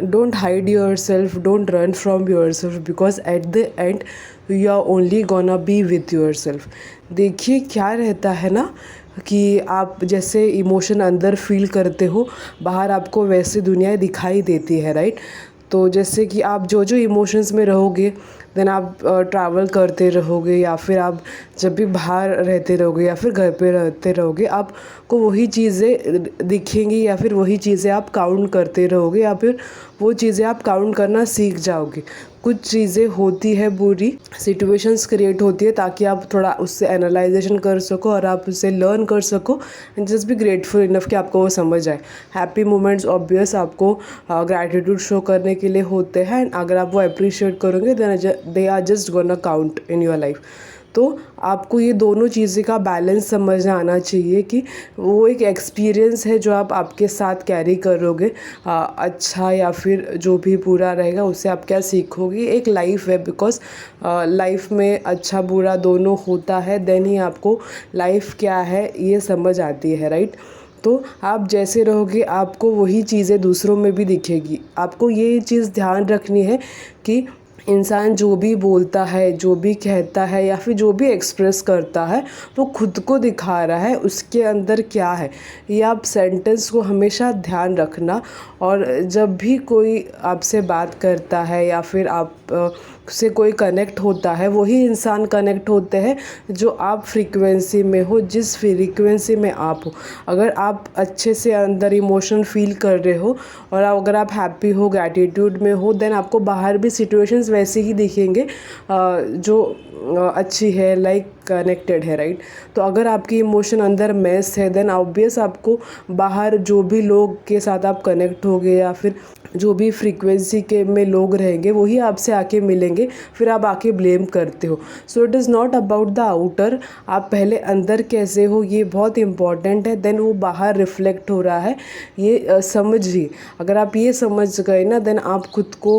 don't hide yourself, don't run from yourself, because at the end you are only gonna be with yourself. देखिए क्या रहता है ना कि आप जैसे इमोशन अंदर फील करते हो, बाहर आपको वैसे दुनिया दिखाई देती है, राइट? तो जैसे कि आप जो जो इमोशंस में रहोगे, देन आप ट्रैवल करते रहोगे, या फिर आप जब भी बाहर रहते रहोगे या फिर घर पे रहते रहोगे, आपको वही चीज़ें दिखेंगी, या फिर वही चीज़ें आप काउंट करते रहोगे, या फिर वो चीज़ें आप काउंट करना सीख जाओगे। कुछ चीज़ें होती है, बुरी सिचुएशंस क्रिएट होती है ताकि आप थोड़ा उससे एनालाइजेशन कर सको और आप उससे लर्न कर सको, and just be grateful enough कि आपको वो समझ आए। हैप्पी मोमेंट्स ऑब्वियस आपको ग्रैटिट्यूड शो करने के लिए होते हैं, एंड अगर आप वो अप्रिशिएट करोगे then they are just gonna count in your life. तो आपको ये दोनों चीज़ें का बैलेंस समझना आना चाहिए कि वो एक एक्सपीरियंस है जो आप आपके साथ कैरी करोगे, अच्छा या फिर जो भी बुरा रहेगा उससे आप क्या सीखोगे। एक लाइफ है, बिकॉज लाइफ में अच्छा बुरा दोनों होता है, देन ही आपको लाइफ क्या है ये समझ आती है, राइट? तो आप जैसे रहोगे आपको वही चीज़ें दूसरों में भी दिखेगी। आपको ये चीज़ ध्यान रखनी है कि इंसान जो भी बोलता है, जो भी कहता है, या फिर जो भी एक्सप्रेस करता है, वो खुद को दिखा रहा है, उसके अंदर क्या है, ये आप सेंटेंस को हमेशा ध्यान रखना। और जब भी कोई आपसे बात करता है या फिर आप से कोई कनेक्ट होता है, वही इंसान कनेक्ट होते हैं जो आप फ्रीक्वेंसी में हो, जिस फ्रीक्वेंसी में आप हो। अगर आप अच्छे से अंदर इमोशन फील कर रहे हो और अगर आप हैप्पी हो, ग्रैटिट्यूड में हो, देन आपको बाहर भी सिचुएशंस वैसे ही दिखेंगे जो अच्छी है, लाइक कनेक्टेड है, राइट? तो अगर आपकी इमोशन अंदर मैस है, देन ऑब्वियस आपको बाहर जो भी लोग के साथ आप कनेक्ट होगे या फिर जो भी फ्रीक्वेंसी के में लोग रहेंगे वही आपसे आके मिलेंगे, फिर आप आके ब्लेम करते हो। So it is not about the outer, आप पहले अंदर कैसे हो ये बहुत इंपॉर्टेंट है, देन वो बाहर रिफ्लेक्ट हो रहा है, ये समझिए। अगर आप ये समझ गए ना, देन आप खुद को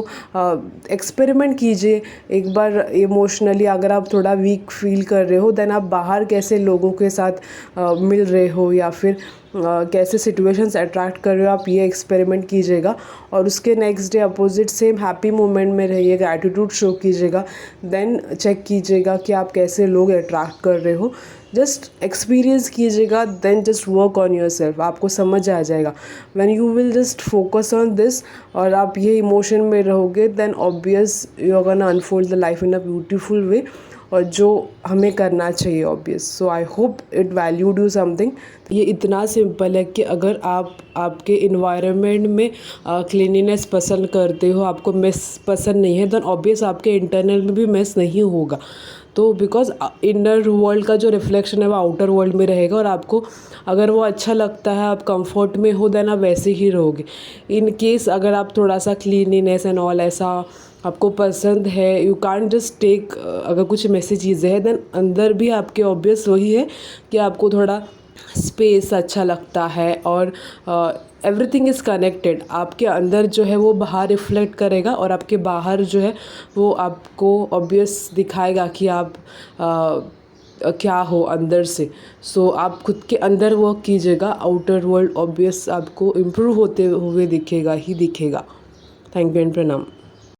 एक्सपेरिमेंट कीजिए एक बार इमोशनली। अगर आप थोड़ा वीक फील कर रहे हो, देन आप बाहर कैसे लोगों के साथ मिल रहे हो या फिर कैसे सिचुएशंस अट्रैक्ट कर रहे हो, आप ये एक्सपेरिमेंट कीजिएगा। और उसके next day opposite same happy moment में रहिएगा, एटीट्यूड शो कीजिएगा, देन चेक कीजिएगा कि आप कैसे लोग अट्रैक्ट कर रहे हो। जस्ट एक्सपीरियंस कीजिएगा, then just work on yourself, आपको समझ आ जाएगा। When you will just focus on this और आप ये इमोशन में रहोगे, then obvious you are gonna unfold the life in a beautiful way, और जो हमें करना चाहिए obvious. So I hope it valued you something. ये इतना सिंपल है कि अगर आप आपके इन्वायरमेंट में क्लीनिनेस पसंद करते हो, आपको मेस पसंद नहीं है, देन ऑब्वियस आपके इंटरनल में भी मेस नहीं होगा। तो बिकॉज इनर वर्ल्ड का जो रिफ्लेक्शन है वो आउटर वर्ल्ड में रहेगा, और आपको अगर वो अच्छा लगता है, आप कंफर्ट में हो, देन आप वैसे ही रहोगे। इन केस अगर आप थोड़ा सा क्लीनिनेस एंड ऑल ऐसा आपको पसंद है, यू कांट जस्ट टेक, अगर कुछ मैसी चीज़ें हैं, देन अंदर भी आपके ऑब्वियस वही है कि आपको थोड़ा स्पेस अच्छा लगता है, और एवरीथिंग इज़ कनेक्टेड। आपके अंदर जो है वो बाहर रिफ्लेक्ट करेगा, और आपके बाहर जो है वो आपको ऑब्वियस दिखाएगा कि आप क्या हो अंदर से। सो आप खुद के अंदर वर्क कीजिएगा, आउटर वर्ल्ड ऑब्वियस आपको इम्प्रूव होते हुए दिखेगा ही दिखेगा। थैंक यू एंड प्रणाम।